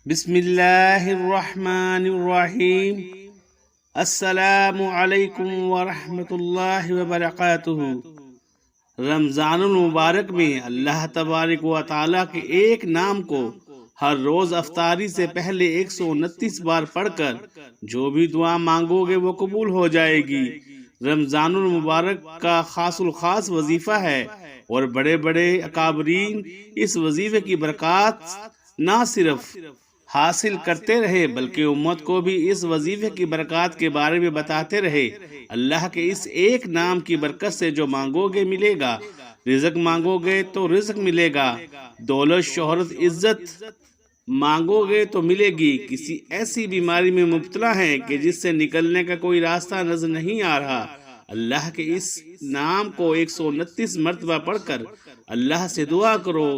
بسم اللہ الرحمن الرحیم۔ السلام علیکم ورحمۃ اللہ وبرکاتہ۔ رمضان المبارک میں اللہ تبارک و تعالیٰ کے ایک نام کو ہر روز افطاری سے پہلے 129 بار پڑھ کر جو بھی دعا مانگو گے وہ قبول ہو جائے گی۔ رمضان المبارک کا خاص الخاص وظیفہ ہے اور بڑے بڑے اکابرین اس وظیفے کی برکات نہ صرف حاصل کرتے رہے بلکہ امت کو بھی اس وظیفے کی برکات کے بارے میں بتاتے رہے۔ اللہ کے اس ایک نام کی برکت سے جو مانگو گے ملے گا، رزق مانگو گے تو رزق ملے گا، دولت شہرت عزت مانگو گے تو ملے گی۔ کسی ایسی بیماری میں مبتلا ہیں کہ جس سے نکلنے کا کوئی راستہ نظر نہیں آ رہا، اللہ کے اس نام کو 129 مرتبہ پڑھ کر اللہ سے دعا کرو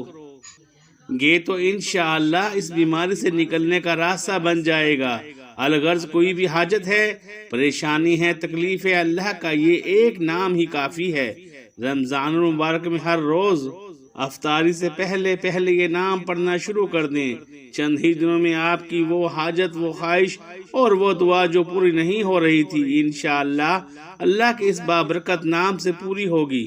گے تو انشاءاللہ اس بیماری سے نکلنے کا راستہ بن جائے گا۔ الغرض کوئی بھی حاجت ہے، پریشانی ہے، تکلیف ہے، اللہ کا یہ ایک نام ہی کافی ہے۔ رمضان المبارک میں ہر روز افطاری سے پہلے یہ نام پڑھنا شروع کر دیں۔ چند ہی دنوں میں آپ کی وہ حاجت، وہ خواہش اور وہ دعا جو پوری نہیں ہو رہی تھی انشاءاللہ اللہ کے اس بابرکت نام سے پوری ہوگی۔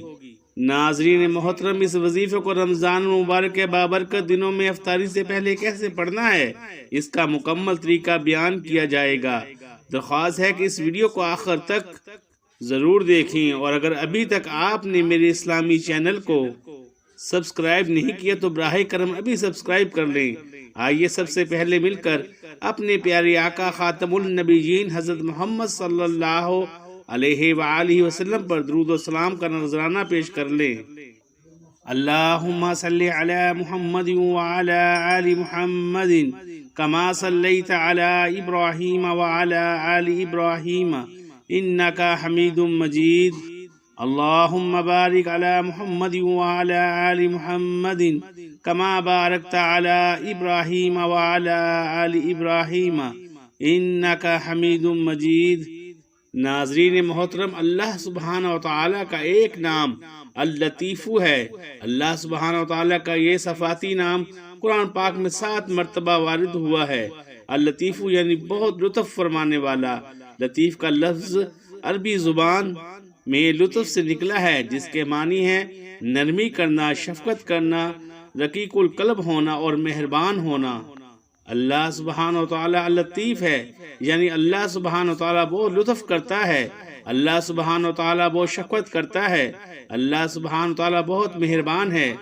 ناظرین محترم، اس وظیفے کو رمضان المبارک کے بابرکت دنوں میں افطاری سے پہلے کیسے پڑھنا ہے، اس کا مکمل طریقہ بیان کیا جائے گا۔ درخواست ہے کہ اس ویڈیو کو آخر تک ضرور دیکھیں، اور اگر ابھی تک آپ نے میرے اسلامی چینل کو سبسکرائب نہیں کیا تو براہ کرم ابھی سبسکرائب کر لیں۔ آئیے سب سے پہلے مل کر اپنے پیارے آقا خاتم النبیین حضرت محمد صلی اللہ علیہ وآلہ وسلم پر درود و سلام کا نذرانہ پیش کر لیں۔ اللہم صلی علی محمد وعلی آل محمد کما صلیت علی ابراہیم وعلی آل ابراہیم انکا حمید مجید۔ اللہم بارک علی محمد وعلی آل محمد کما بارکت علی ابراہیم وعلی آل ابراہیم انکا حمید مجید۔ ناظرین محترم، اللہ سبحانہ و تعالیٰ کا ایک نام اللطیف ہے۔ اللہ سبحانہ و تعالیٰ کا یہ صفاتی نام قرآن پاک میں 7 مرتبہ وارد ہوا ہے۔ اللطیف یعنی بہت لطف فرمانے والا۔ لطیف کا لفظ عربی زبان میں لطف سے نکلا ہے، جس کے معنی ہے نرمی کرنا، شفقت کرنا، رقیق القلب ہونا اور مہربان ہونا۔ اللہ سبحانہ و تعالیٰ لطیف ہے، یعنی اللہ سبحانہ و تعالیٰ بہت لطف کرتا ہے، اللہ سبحانہ و تعالیٰ بہت شفقت کرتا ہے، اللہ سبحانہ و تعالیٰ بہت مہربان ہے،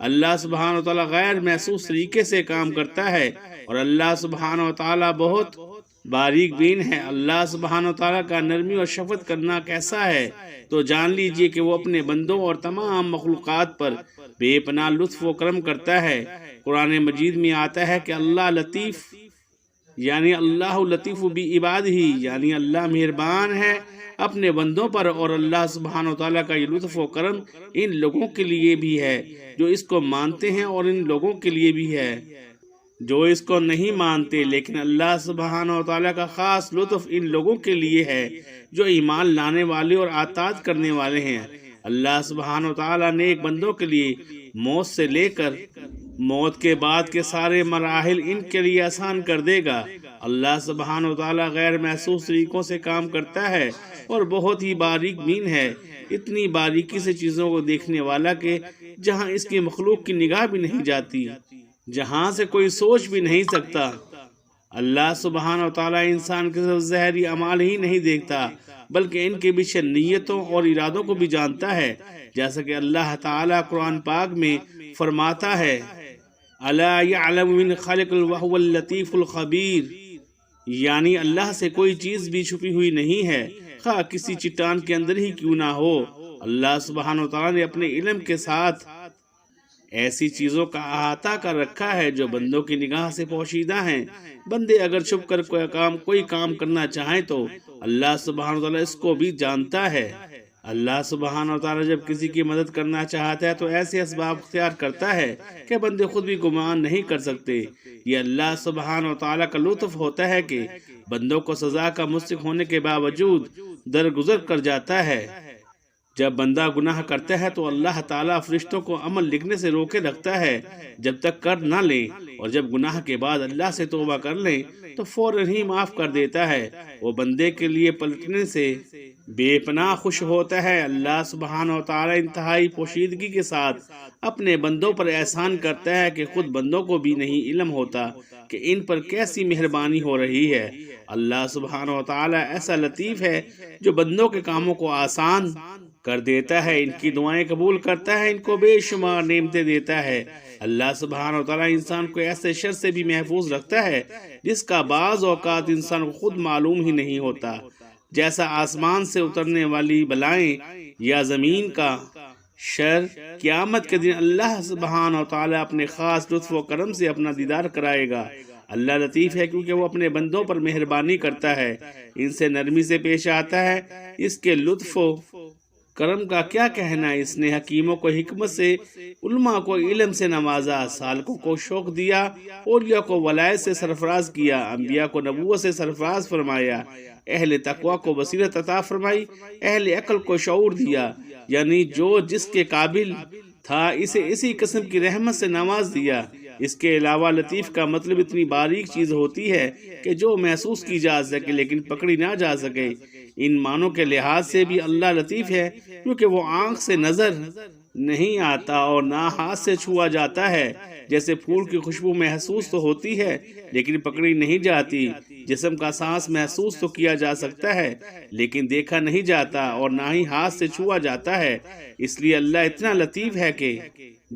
اللہ سبحانہ و تعالیٰ غیر محسوس طریقے سے کام کرتا ہے، اور اللہ سبحانہ و تعالیٰ بہت باریک بین ہے۔ اللہ سبحانہ و تعالیٰ کا نرمی اور شفقت کرنا کیسا ہے تو جان لیجئے کہ وہ اپنے بندوں اور تمام مخلوقات پر بے پناہ لطف و کرم کرتا ہے۔ قرآن مجید میں آتا ہے کہ اللہ لطیف یعنی اللہ لطیف بعبادہ، یعنی اللہ مہربان ہے اپنے بندوں پر، اور اللہ سبحانہ و تعالیٰ کا یہ لطف و کرم ان لوگوں کے لیے بھی ہے جو اس کو مانتے ہیں، اور ان لوگوں کے لیے بھی ہے جو اس کو نہیں مانتے، لیکن اللہ سبحانہ و تعالیٰ کا خاص لطف ان لوگوں کے لیے ہے جو ایمان لانے والے اور اطاعت کرنے والے ہیں۔ اللہ سبحانہ و تعالیٰ نیک بندوں کے لیے موت سے لے کر موت کے بعد کے سارے مراحل ان کے لیے آسان کر دے گا۔ اللہ سبحانہ و تعالیٰ غیر محسوس طریقوں سے کام کرتا ہے اور بہت ہی باریک بین ہے، اتنی باریکی سے چیزوں کو دیکھنے والا کہ جہاں اس کی مخلوق کی نگاہ بھی نہیں جاتی، جہاں سے کوئی سوچ بھی نہیں سکتا۔ اللہ سبحانہ و تعالیٰ انسان کے صرف ظاہری اعمال ہی نہیں دیکھتا بلکہ ان کے پیچھے نیتوں اور ارادوں کو بھی جانتا ہے، جیسا کہ اللہ تعالیٰ قرآن پاک میں فرماتا ہے الا یعلم من خلق وهو اللطیف الخبیر، یعنی اللہ سے کوئی چیز بھی چھپی ہوئی نہیں ہے، خواہ کسی چٹان کے اندر ہی کیوں نہ ہو۔ اللہ سبحانہ و تعالیٰ نے اپنے علم کے ساتھ ایسی چیزوں کا احاطہ کر رکھا ہے جو بندوں کی نگاہ سے پوشیدہ ہیں۔ بندے اگر چھپ کر کوئی کام کرنا چاہیں تو اللہ سبحانہ و تعالیٰ اس کو بھی جانتا ہے۔ اللہ سبحانہ و تعالیٰ جب کسی کی مدد کرنا چاہتا ہے تو ایسے اسباب اختیار کرتا ہے کہ بندے خود بھی گمان نہیں کر سکتے۔ یہ اللہ سبحانہ و تعالیٰ کا لطف ہوتا ہے کہ بندوں کو سزا کا مستحق ہونے کے باوجود درگزر کر جاتا ہے۔ جب بندہ گناہ کرتا ہے تو اللہ تعالیٰ فرشتوں کو عمل لکھنے سے روکے رکھتا ہے جب تک کر نہ لیں، اور جب گناہ کے بعد اللہ سے توبہ کر لیں تو فوراً ہی معاف کر دیتا ہے۔ وہ بندے کے لیے پلٹنے سے بے پناہ خوش ہوتا ہے۔ اللہ سبحانہ و تعالیٰ انتہائی پوشیدگی کے ساتھ اپنے بندوں پر احسان کرتا ہے کہ خود بندوں کو بھی نہیں علم ہوتا کہ ان پر کیسی مہربانی ہو رہی ہے۔ اللہ سبحانہ و تعالیٰ ایسا لطیف ہے جو بندوں کے کاموں کو آسان کر دیتا ہے، ان کی دعائیں قبول کرتا ہے، ان کو بے شمار نعمتیں دیتا ہے۔ اللہ سبحانہ و تعالیٰ انسان کو ایسے شر سے بھی محفوظ رکھتا ہے جس کا بعض اوقات انسان کو خود معلوم ہی نہیں ہوتا، جیسا آسمان سے اترنے والی بلائیں یا زمین کا شر۔ قیامت کے دن اللہ سبحانہ و تعالیٰ اپنے خاص لطف و کرم سے اپنا دیدار کرائے گا۔ اللہ لطیف ہے کیونکہ وہ اپنے بندوں پر مہربانی کرتا ہے، ان سے نرمی سے پیش آتا ہے۔ اس کے لطف و کرم کا کیا کہنا ہے؟ اس نے حکیموں کو حکمت سے، علماء کو علم سے نوازا، سالکوں کو شوق دیا، اولیاء کو ولایت سے سرفراز کیا، انبیاء کو نبوت سے سرفراز فرمایا، اہل تقوی کو بصیرت عطا فرمائی، اہل عقل کو شعور دیا، یعنی جو جس کے قابل تھا اسے اسی قسم کی رحمت سے نواز دیا۔ اس کے علاوہ لطیف کا مطلب اتنی باریک چیز ہوتی ہے کہ جو محسوس کی جا سکے لیکن پکڑی نہ جا سکے۔ ان معنوں کے لحاظ سے بھی اللہ لطیف ہے کیونکہ وہ آنکھ سے نظر نہیں آتا اور نہ ہاتھ سے چھوا جاتا ہے۔ جیسے پھول کی خوشبو محسوس تو ہوتی ہے لیکن پکڑی نہیں جاتی، جسم کا سانس محسوس تو کیا جا سکتا ہے لیکن دیکھا نہیں جاتا اور نہ ہی ہاتھ سے چھوا جاتا ہے۔ اس لیے اللہ اتنا لطیف ہے کہ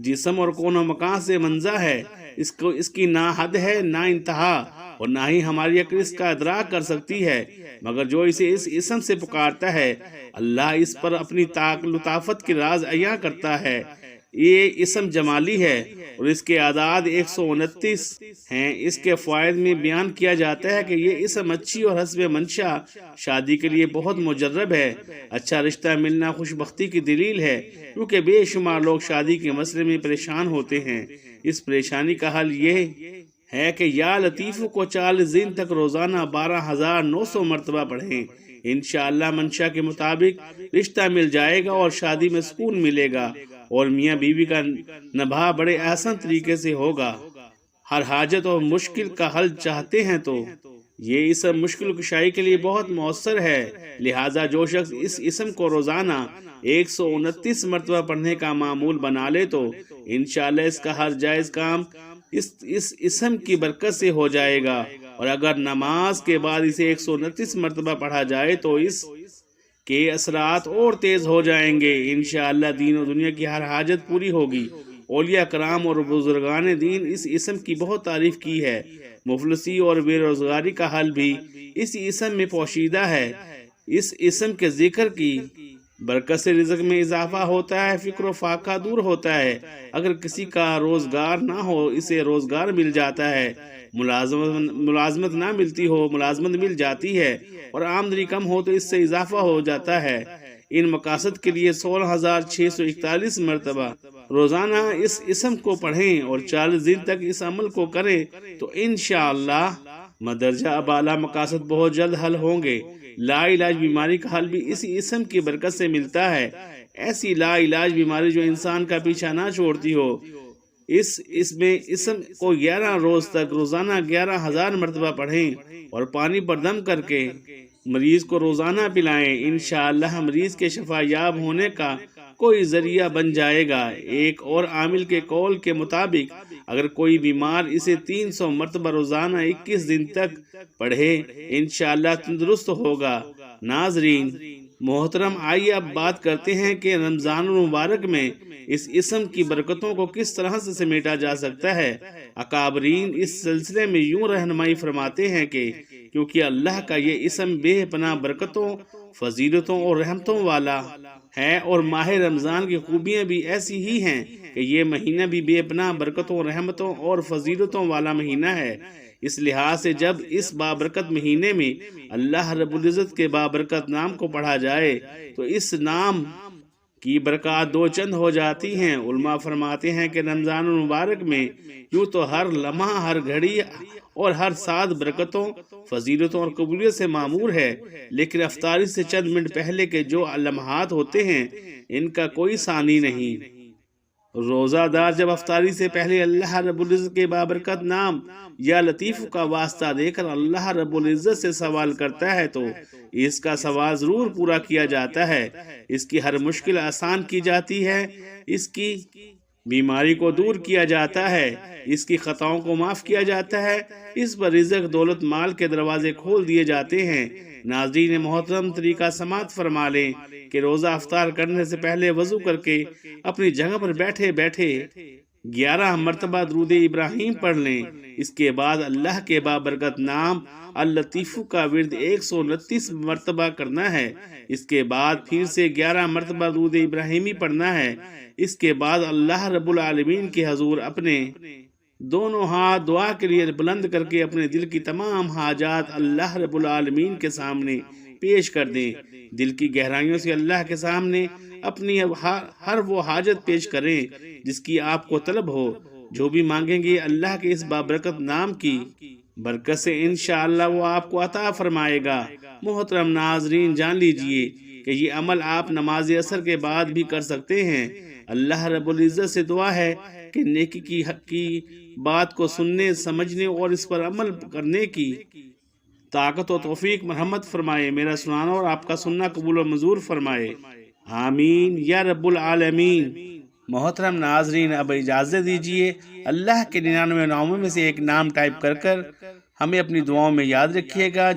جسم اور کون و مکان سے منزہ ہے، اس کی نہ حد ہے نہ انتہا، اور نہ ہی ہماری عقل اس کا ادراک کر سکتی ہے، مگر جو اسے اس اسم سے پکارتا ہے اللہ اس پر اپنی لطافت کے راز عیاں کرتا ہے۔ یہ اسم جمالی ہے اور اس کے اعداد 129 ہیں۔ اس کے فوائد میں بیان کیا جاتا ہے کہ یہ اسم اچھی اور حسب منشا شادی کے لیے بہت مجرب ہے۔ اچھا رشتہ ملنا خوش بختی کی دلیل ہے کیونکہ بے شمار لوگ شادی کے مسئلے میں پریشان ہوتے ہیں۔ اس پریشانی کا حل یہ ہے کہ یا لطیف کو 40 دن تک روزانہ 12,900 مرتبہ پڑھیں۔ انشاءاللہ منشا کے مطابق رشتہ مل جائے گا اور شادی میں سکون ملے گا اور میاں بیوی کا نبھا بڑے احسن طریقے سے ہوگا۔ ہر حاجت اور مشکل کا حل چاہتے ہیں تو یہ اسم مشکل کشائی کے لیے بہت مؤثر ہے، لہٰذا جو شخص اس اسم کو روزانہ 129 مرتبہ پڑھنے کا معمول بنا لے تو انشاءاللہ اس کا ہر جائز کام اس اسم کی برکت سے ہو جائے گا، اور اگر نماز کے بعد اسے 129 مرتبہ پڑھا جائے تو اس کے اثرات اور تیز ہو جائیں گے۔ انشاءاللہ دین و دنیا کی ہر حاجت پوری ہوگی۔ اولیاء کرام اور بزرگان دین اس اسم کی بہت تعریف کی ہے۔ مفلسی اور بے روزگاری کا حل بھی اس اسم میں پوشیدہ ہے۔ اس اسم کے ذکر کی برکت سے رزق میں اضافہ ہوتا ہے، فکر و فاقہ دور ہوتا ہے۔ اگر کسی کا روزگار نہ ہو اسے روزگار مل جاتا ہے، ملازمت نہ ملتی ہو ملازمت مل جاتی ہے، اور آمدنی کم ہو تو اس سے اضافہ ہو جاتا ہے۔ ان مقاصد کے لیے 16,641 مرتبہ روزانہ اس اسم کو پڑھیں اور 40 دن تک اس عمل کو کریں تو انشاءاللہ مدرجہ بالا مقاصد بہت جلد حل ہوں گے۔ لا علاج بیماری کا حل بھی اسی اسم کی برکت سے ملتا ہے۔ ایسی لا علاج بیماری جو انسان کا پیچھا نہ چھوڑتی ہو، اس اسم کو 11 روز تک روزانہ 11,000 مرتبہ پڑھیں اور پانی پر دم کر کے مریض کو روزانہ پلائیں۔ انشاءاللہ مریض کے شفا یاب ہونے کا کوئی ذریعہ بن جائے گا۔ ایک اور عامل کے قول کے مطابق اگر کوئی بیمار اسے 300 مرتبہ روزانہ 21 دن تک پڑھے انشاءاللہ تندرست ہوگا۔ ناظرین محترم، آئیے اب بات کرتے ہیں کہ رمضان المبارک میں اس اسم کی برکتوں کو کس طرح سے سمیٹا جا سکتا ہے۔ اکابرین اس سلسلے میں یوں رہنمائی فرماتے ہیں کہ کیونکہ اللہ کا یہ اسم بے پناہ برکتوں، فضیلتوں اور رحمتوں والا ہے اور ماہ رمضان کی خوبیاں بھی ایسی ہی ہیں کہ یہ مہینہ بھی بے پناہ برکتوں، رحمتوں اور فضیلتوں والا مہینہ ہے، اس لحاظ سے جب اس بابرکت مہینے میں اللہ رب العزت کے بابرکت نام کو پڑھا جائے تو اس نام کی برکات دو چند ہو جاتی ہیں۔ علماء فرماتے ہیں کہ رمضان المبارک میں یوں تو ہر لمحہ، ہر گھڑی اور ہر ساتھ برکتوں، فضیلتوں اور قبولیت سے معمور ہے، لیکن افطاری سے چند منٹ پہلے کے جو لمحات ہوتے ہیں ان کا کوئی ثانی نہیں۔ روزہ دار جب افطاری سے پہلے اللہ رب العزت کے بابرکت نام یا لطیف کا واسطہ دے کر اللہ رب العزت سے سوال کرتا ہے تو اس کا سوال ضرور پورا کیا جاتا ہے، اس کی ہر مشکل آسان کی جاتی ہے، اس کی بیماری کو دور کیا جاتا ہے، اس کی خطاؤں کو معاف کیا جاتا ہے، اس پر رزق، دولت، مال کے دروازے کھول دیے جاتے ہیں۔ ناظرین محترم، طریقہ سماعت فرما لیں کہ روزہ افطار کرنے سے پہلے وضو کر کے اپنی جگہ پر بیٹھے بیٹھے 11 مرتبہ درود ابراہیم پڑھ لیں۔ اس کے بعد اللہ کے بابرکت نام اللطیف کا ورد 129 مرتبہ کرنا ہے۔ اس کے بعد پھر سے 11 مرتبہ درود ابراہیمی پڑھنا ہے۔ اس کے بعد اللہ رب العالمین کے حضور اپنے دونوں ہاتھ دعا کے لیے بلند کر کے اپنے دل کی تمام حاجات اللہ رب العالمین کے سامنے پیش کر دیں۔ دل کی گہرائیوں سے اللہ کے سامنے اپنی ہر وہ حاجت پیش کریں جس کی آپ کو طلب ہو۔ جو بھی مانگیں گے اللہ کے اس بابرکت نام کی برکت سے انشاءاللہ وہ آپ کو عطا فرمائے گا۔ محترم ناظرین، جان لیجئے کہ یہ عمل آپ نماز عصر کے بعد بھی کر سکتے ہیں۔ اللہ رب العزت سے دعا ہے کہ نیکی کی حق کی بات کو سننے، سمجھنے اور اس پر عمل کرنے کی طاقت و توفیق مرحمت فرمائے۔ میرا سنانا اور آپ کا سننا قبول و منظور فرمائے، آمین یا رب العالمین۔ محترم ناظرین، اب اجازت دیجیے، اللہ کے 99 ناموں میں سے ایک نام ٹائپ کر ہمیں اپنی دعاؤں میں یاد رکھیے گا۔